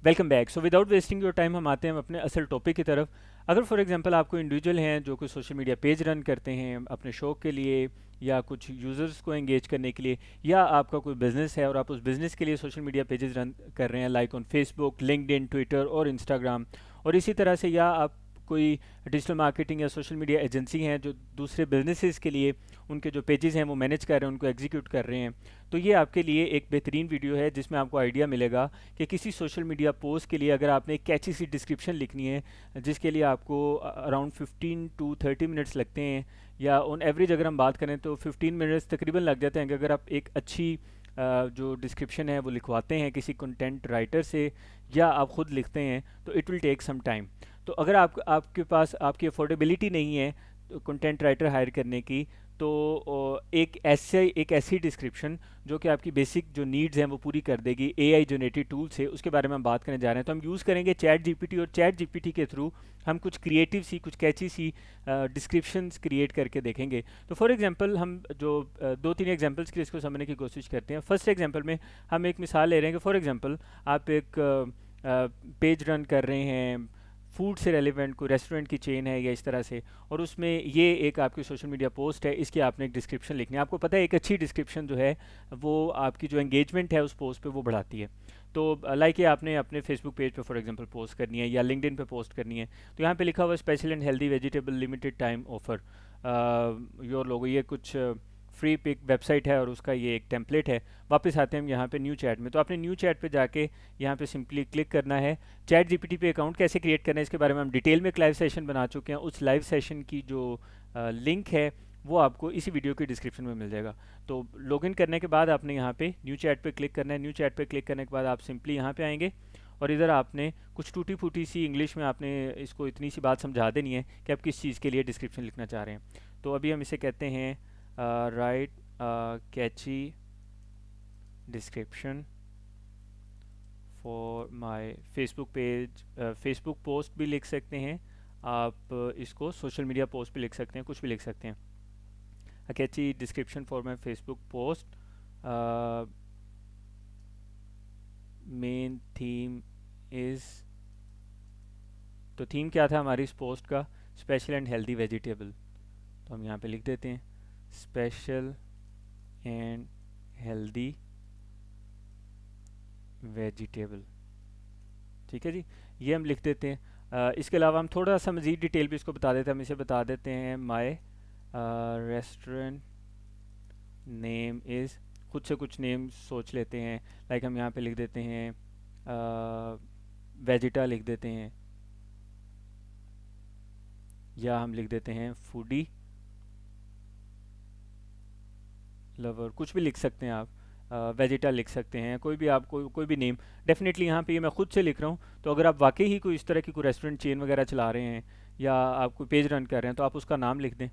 Welcome back. So without wasting your time हम आते हैं अपने असल टॉपिक की तरफ। अगर फॉर एग्जांपल आप कोई इंडिविजुअल हैं जो कोई सोशल मीडिया पेज रन करते हैं अपने शौक के लिए या कुछ यूज़र्स को एंगेज करने के लिए, या आपका कोई बिज़नेस है और आप उस बिज़नेस के लिए सोशल मीडिया पेजेस रन कर रहे हैं like on Facebook, LinkedIn, Twitter और इंस्टाग्राम, और इसी तरह से या आप कोई डिजिटल मार्केटिंग या सोशल मीडिया एजेंसी हैं जो दूसरे बिजनेसेस के लिए उनके जो पेजेस हैं वो मैनेज कर रहे हैं, उनको एग्जीक्यूट कर रहे हैं, तो ये आपके लिए एक बेहतरीन वीडियो है जिसमें आपको आइडिया मिलेगा कि किसी सोशल मीडिया पोस्ट के लिए अगर आपने एक कैची सी डिस्क्रिप्शन लिखनी है जिसके लिए आपको अराउंड 15 to 30 मिनट्स लगते हैं, या ऑन एवरेज अगर हम बात करें तो 15 मिनट्स तकरीबन लग जाते हैं कि अगर आप एक अच्छी जो डिस्क्रिप्शन है वो लिखवाते हैं किसी कंटेंट राइटर से या आप ख़ुद लिखते हैं, तो it will take some time. तो अगर आपके पास आपकी अफोर्डेबिलिटी नहीं है तो कंटेंट राइटर हायर करने की, तो एक ऐसी डिस्क्रिप्शन जो कि आपकी बेसिक जो नीड्स हैं वो पूरी कर देगी एआई जनरेटेड टूल से, उसके बारे में हम बात करने जा रहे हैं। तो हम यूज़ करेंगे चैट जीपीटी, और चैट जीपीटी के थ्रू हम कुछ क्रिएटिव सी, कुछ कैची सी डिस्क्रिप्शंस क्रिएट करके देखेंगे। तो फॉर एग्जांपल हम जो दो तीन एग्जांपल्स के इसको समझने की कोशिश करते हैं। फर्स्ट एग्जांपल में हम एक मिसाल ले रहे हैं कि फॉर एग्जांपल आप एक पेज रन कर रहे हैं फूड से रेलिवेंट, कोई रेस्टोरेंट की चेन है या इस तरह से, और उसमें ये एक आपकी सोशल मीडिया पोस्ट है, इसकी आपने एक डिस्क्रिप्शन लिखनी है। आपको पता है एक अच्छी डिस्क्रिप्शन जो है वो आपकी जो एंगेजमेंट है उस पोस्ट पे वो बढ़ाती है। तो लाइक ये आपने अपने फेसबुक पेज पे फॉर एग्जांपल पोस्ट करनी है या लिंक्डइन पे पोस्ट करनी है, तो यहाँ पे लिखा हुआ special and healthy vegetable limited time offer your logo, ये कुछ फ्री पिक वेबसाइट है और उसका ये एक टेम्पलेट है। वापस आते हैं हम यहाँ पे न्यू चैट में, तो आपने न्यू चैट पे जाके यहाँ पे सिंपली क्लिक करना है। चैट जीपीटी पे अकाउंट कैसे क्रिएट करना है इसके बारे में हम डिटेल में एक लाइव सेशन बना चुके हैं। उस लाइव सेशन की जो लिंक है वो आपको इसी वीडियो के डिस्क्रिप्शन में मिल जाएगा। तो लॉगिन करने के बाद आपने यहाँ पे न्यू चैट पे क्लिक करना है। न्यू चैट पे क्लिक करने के बाद आप सिंपली यहाँ पे आएंगे और इधर आपने कुछ टूटी फूटी सी इंग्लिश में आपने इसको इतनी सी बात समझा देनी है कि आप किस चीज़ के लिए डिस्क्रिप्शन लिखना चाह रहे हैं। तो अभी हम इसे कहते हैं write catchy description for my Facebook page. Facebook post भी लिख सकते हैं आप, इसको सोशल मीडिया पोस्ट भी लिख सकते हैं, कुछ भी लिख सकते हैं। A catchy description for my Facebook post, main theme is, तो थीम क्या था हमारी इस पोस्ट का, स्पेशल एंड हेल्दी वेजिटेबल। तो हम यहाँ पे लिख देते हैं स्पेशल एंड हेल्दी वेजिटेबल। ठीक है जी, ये हम लिख देते हैं। इसके अलावा हम थोड़ा सा मज़ीद डिटेल भी इसको बता देते हैं। हम इसे बता देते हैं माय रेस्टोरेंट नेम इज़, खुद से कुछ नेम सोच लेते हैं, लाइक हम यहाँ पे लिख देते हैं वेजिटा लिख देते हैं, या हम लिख देते हैं फूडी लवर, कुछ भी लिख सकते हैं आप। वेजिटा लिख सकते हैं, कोई भी आप कोई भी नेम। डेफिनेटली यहाँ पे ये मैं खुद से लिख रहा हूँ, तो अगर आप वाकई ही कोई इस तरह की कोई रेस्टोरेंट चेन वगैरह चला रहे हैं या आप कोई पेज रन कर रहे हैं तो आप उसका नाम लिख दें।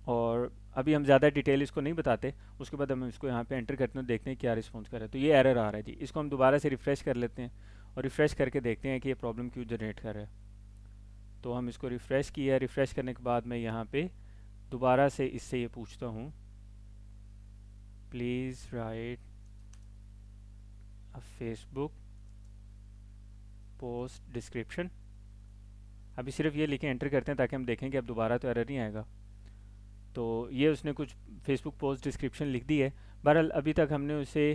और अभी हम ज़्यादा डिटेल इसको नहीं बताते, उसके बाद हम इसको यहाँ पे एंटर करते हैं, देखते हैं क्या रिस्पॉन्स कर रहा है। तो ये एरर आ रहा है जी, इसको हम दोबारा से रिफ़्रेश कर लेते हैं और रिफ़्रेश करके देखते हैं कि ये प्रॉब्लम क्यों जनरेट कर रहा है। तो हम इसको रिफ़्रेश किया, रिफ़्रेश करने के बाद मैं यहाँ पे दोबारा से इससे ये पूछता हूँ please write a Facebook post description. अभी सिर्फ ये लिखे एंटर करते हैं ताकि हम देखें कि अब दोबारा तो एरर नहीं आएगा। तो ये उसने कुछ फेसबुक पोस्ट डिस्क्रिप्शन लिख दी है। बहरहाल अभी तक हमने उसे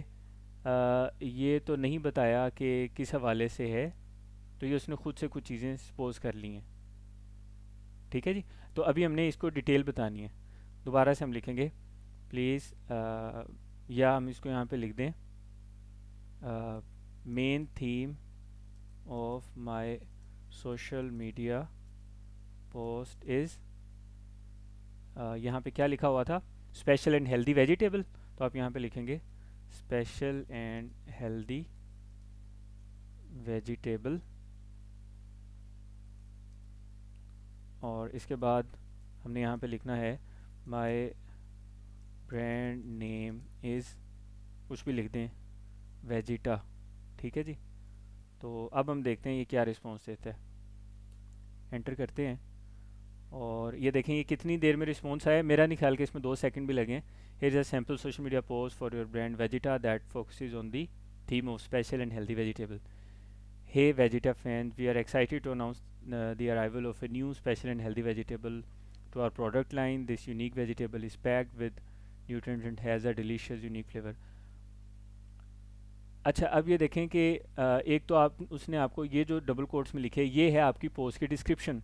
ये तो नहीं बताया कि किस हवाले से है, तो ये उसने खुद से कुछ चीज़ें सपोज कर ली हैं। ठीक है जी, तो अभी हमने इसको डिटेल बतानी है। दोबारा से हम लिखेंगे प्लीज़, या हम इसको यहाँ पे लिख दें main theme of my social media post is, यहाँ पे क्या लिखा हुआ था, स्पेशल एंड हेल्दी वेजिटेबल। तो आप यहाँ पे लिखेंगे स्पेशल एंड हेल्दी वेजिटेबल, और इसके बाद हमने यहाँ पे लिखना है माय ब्रांड नेम इज़, कुछ भी लिख दें, वेजिटा। ठीक है जी, तो अब हम देखते हैं ये क्या रिस्पॉन्स देता है। एंटर करते हैं और ये देखें ये कितनी देर में रिस्पॉन्स आया। मेरा नहीं ख्याल कि इसमें 2 सेकंड भी लगे। Here is a sample social media post for your brand Vegeta that focuses on the theme of special and healthy vegetable. Hey Vegeta fans, we are excited to announce the arrival of a new special and healthy vegetable to our product line. This unique vegetable is packed with nutrients and has a delicious unique flavor. अच्छा, अब ये देखें कि एक तो आप उसने आपको ये जो डबल कोट्स में लिखे ये है आपकी पोस्ट की डिस्क्रिप्शन।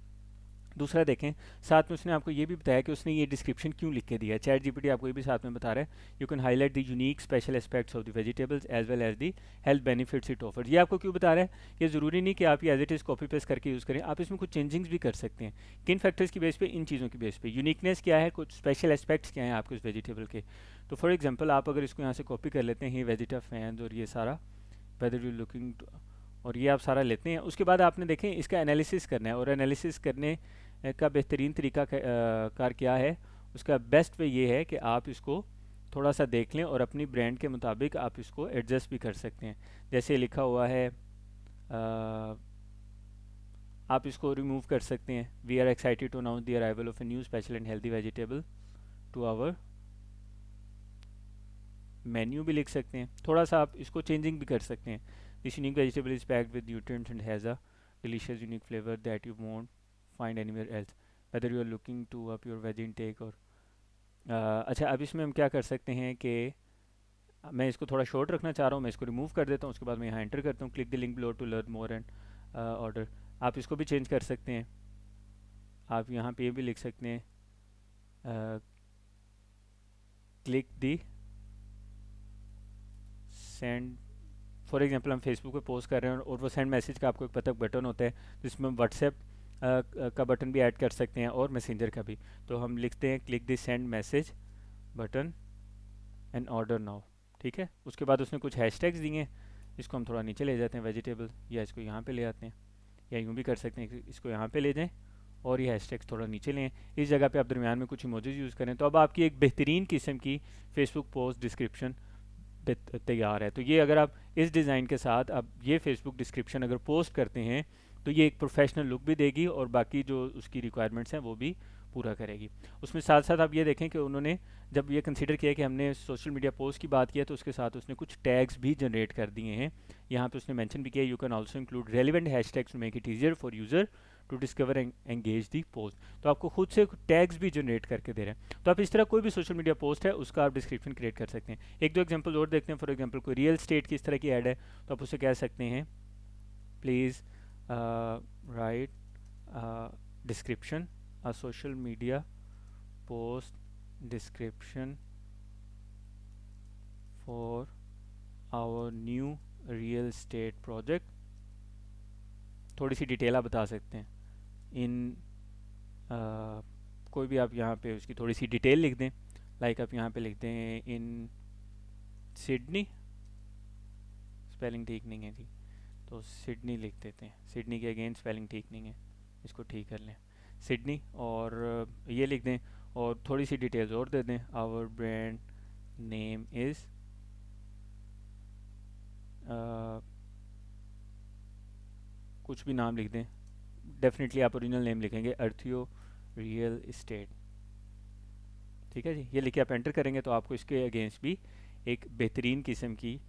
दूसरा देखें, साथ में उसने आपको ये भी बताया कि उसने ये डिस्क्रिप्शन क्यों लिख के दिया है। चैट जीपीटी आपको ये भी साथ में बता रहा है, you can highlight the unique special aspects of the vegetables as well as the health benefits it offer. ये आपको क्यों बता रहा है? ये ज़रूरी नहीं कि आप ये as it is copy paste करके यूज़ करें, आप इसमें कुछ चेंजिंग्स भी कर सकते हैं। किन फैक्टर्स की बेस पे? इन चीज़ों की बेस पे। यूनिकनेस क्या है, कुछ स्पेशल एस्पेक्ट्स क्या हैं आपके उस वेजिटेबल के। तो फॉर एग्जाम्पल आप अगर इसको यहाँ से कॉपी कर लेते हैं, ये वेजिटा फैंस और ये सारा वेदर यू लुकिंग, और ये आप सारा लेते हैं। उसके बाद आपने देखें इसका एनालिसिस करना है, और एनालिसिस करने का बेहतरीन तरीका कार क्या है, उसका बेस्ट वे ये है कि आप इसको थोड़ा सा देख लें और अपनी ब्रांड के मुताबिक आप इसको एडजस्ट भी कर सकते हैं। जैसे लिखा हुआ है, आप इसको रिमूव कर सकते हैं। We are excited to announce the arrival of a new special and healthy vegetable to our menu भी लिख सकते हैं। थोड़ा सा आप इसको चेंजिंग भी कर सकते हैं। This unique vegetable is packed with nutrients and has a delicious unique flavour that you won't find anywhere else whether you are looking to up your veg intake. और अच्छा, अब इसमें हम क्या कर सकते हैं कि मैं इसको थोड़ा शॉर्ट रखना चाह रहा हूँ, मैं इसको रिमूव कर देता हूँ। उसके बाद मैं यहाँ एंटर करता हूँ, click the link below to learn more and order. आप इसको भी चेंज कर सकते हैं। आप यहाँ पे भी लिख सकते हैं, click the send. For example हम फेसबुक पे पोस्ट कर रहे हैं और वो सेंड मैसेज का आपको एक पता बटन होता है, जिसमें व्हाट्सएप का बटन भी ऐड कर सकते हैं और मैसेंजर का भी। तो हम लिखते हैं click the send message button and order now. ठीक है, उसके बाद उसने कुछ हैशटैग्स दिए हैं, इसको हम थोड़ा नीचे ले जाते हैं वेजिटेबल, या इसको यहाँ पे ले आते हैं, या यूँ भी कर सकते हैं, इसको यहाँ पे ले जाएं और ये हैशटैग्स थोड़ा नीचे लें। इस जगह पे आप दरमियान में कुछ इमोजीज यूज़ करें, तो अब आपकी एक बेहतरीन किस्म की फेसबुक पोस्ट डिस्क्रिप्शन तैयार है। तो ये अगर आप इस डिज़ाइन के साथ आप ये फेसबुक डिस्क्रिप्शन अगर पोस्ट करते हैं तो ये एक प्रोफेशनल लुक भी देगी और बाकी जो उसकी रिक्वायरमेंट्स हैं वो भी पूरा करेगी। उसमें साथ साथ आप ये देखें कि उन्होंने जब ये कंसीडर किया कि हमने सोशल मीडिया पोस्ट की बात किया, तो उसके साथ उसने कुछ टैग्स भी जनरेट कर दिए हैं। यहाँ पे उसने मेंशन भी किया, you can also include relevant hashtags to make it easier for user to discover and engage the post. तो आपको खुद से टैग्स भी जनरेट करके दे रहे हैं। तो आप इस तरह कोई भी सोशल मीडिया पोस्ट है उसका आप डिस्क्रिप्शन क्रिएट कर सकते हैं। एक दो एग्जांपल और देखते हैं। फॉर एग्जांपल कोई रियल स्टेट की इस तरह की ऐड है, तो आप उसे कह सकते हैं please write description a social media post description for our new real estate project. थोड़ी सी डिटेल आप बता सकते हैं इन कोई भी आप यहाँ पे उसकी थोड़ी सी डिटेल लिख दें। लाइक आप यहाँ पे लिख दें इन सिडनी, स्पेलिंग ठीक नहीं है जी, तो सिडनी लिख देते हैं। सिडनी के अगेन स्पेलिंग ठीक नहीं है, इसको ठीक कर लें, सिडनी, और ये लिख दें और थोड़ी सी डिटेल्स और दे दें। आवर ब्रांड नेम इज़ कुछ भी नाम लिख दें, डेफिनेटली आप ओरिजिनल नेम लिखेंगे, अर्थियो रियल इस्टेट। ठीक है जी, ये लिखे आप एंटर करेंगे तो आपको इसके अगेंस्ट भी एक बेहतरीन किस्म की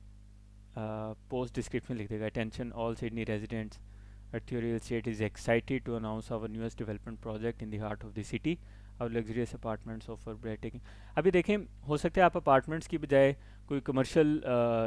पोस्ट डिस्क्रिप्शन लिख देगा। Attention all Sydney residents, Earthio real estate is excited to announce our newest development project in the heart of the city, और लग्जरियस अपार्टमेंट्स ऑफर ब्रेथ-टेकिंग। अभी देखें, हो सकता है आप अपार्टमेंट्स की बजाय कोई कमर्शियल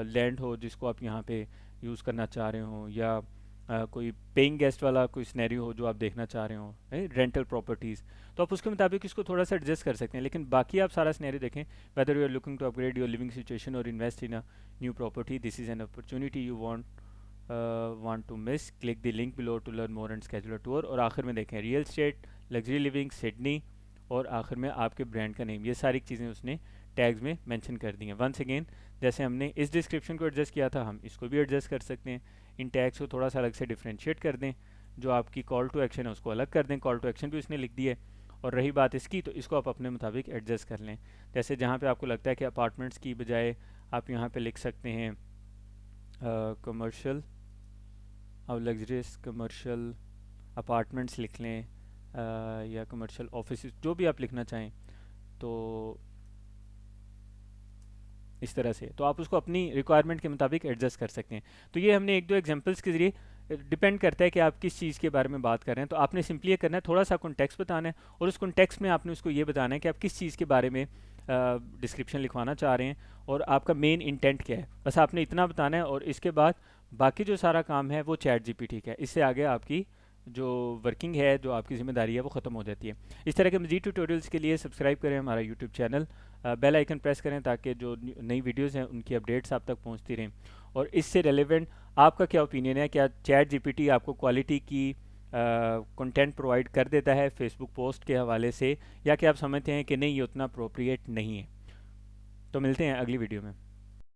लैंड हो जिसको आप यहाँ पे यूज़ करना चाह रहे हो, या कोई पेइंग गेस्ट वाला कोई सिनेरियो हो जो आप देखना चाह रहे हो, रेंटल प्रॉपर्टीज़, तो आप उसके मुताबिक इसको थोड़ा सा एडजस्ट कर सकते हैं। लेकिन बाकी आप सारा सिनेरियो देखें, whether you are looking to upgrade your living situation और invest in a new property, this is an opportunity you want to miss, click the link below to learn more and schedule a tour. और आखिर में देखें real estate, luxury living, Sydney, और आखिर में आपके brand का नेम। ये सारी चीज़ें उसने टैग्स में मेंशन कर दी हैं। वंस अगेन, जैसे हमने इस डिस्क्रिप्शन को एडजस्ट किया था, हम इसको भी एडजस्ट कर सकते हैं। इन टैग्स को थोड़ा सा अलग से डिफ्रेंशिएट कर दें, जो आपकी कॉल टू एक्शन है उसको अलग कर दें। कॉल टू एक्शन भी उसने लिख दी है, और रही बात इसकी, तो इसको आप अपने मुताबिक एडजस्ट कर लें। जैसे जहाँ पे आपको लगता है कि अपार्टमेंट्स की बजाय आप यहाँ पे लिख सकते हैं कमर्शियल और लग्जरियस कमर्शियल अपार्टमेंट्स लिख लें, या कमर्शियल ऑफिस, जो भी आप लिखना चाहें। तो इस तरह से, तो आप उसको अपनी रिक्वायरमेंट के मुताबिक एडजस्ट कर सकते हैं। तो ये हमने एक दो एग्जांपल्स के ज़रिए, डिपेंड करता है कि आप किस चीज़ के बारे में बात कर रहे हैं। तो आपने सिंपली ये करना है, थोड़ा सा कॉन्टेक्स्ट बताना है, और उस कॉन्टेक्स्ट में आपने उसको ये बताना है कि आप किस चीज़ के बारे में डिस्क्रिप्शन लिखवाना चाह रहे हैं और आपका मेन इंटेंट क्या है। बस आपने इतना बताना है, और इसके बाद बाकी जो सारा काम है वो चैट जीपीटी का है। इससे आगे आपकी जो वर्किंग है, जो आपकी ज़िम्मेदारी है, वो ख़त्म हो जाती है। इस तरह के मज़ीद ट्यूटोरियल्स के लिए सब्सक्राइब करें हमारा YouTube channel, bell icon press करें ताकि जो नई वीडियोस हैं उनकी अपडेट्स आप तक पहुंचती रहें। और इससे रेलेवेंट आपका क्या ओपिनियन है, क्या चैट जीपीटी आपको क्वालिटी की कंटेंट प्रोवाइड कर देता है फेसबुक पोस्ट के हवाले से, या कि आप समझते हैं कि नहीं, ये उतना अप्रोप्रिएट नहीं है। तो मिलते हैं अगली वीडियो में।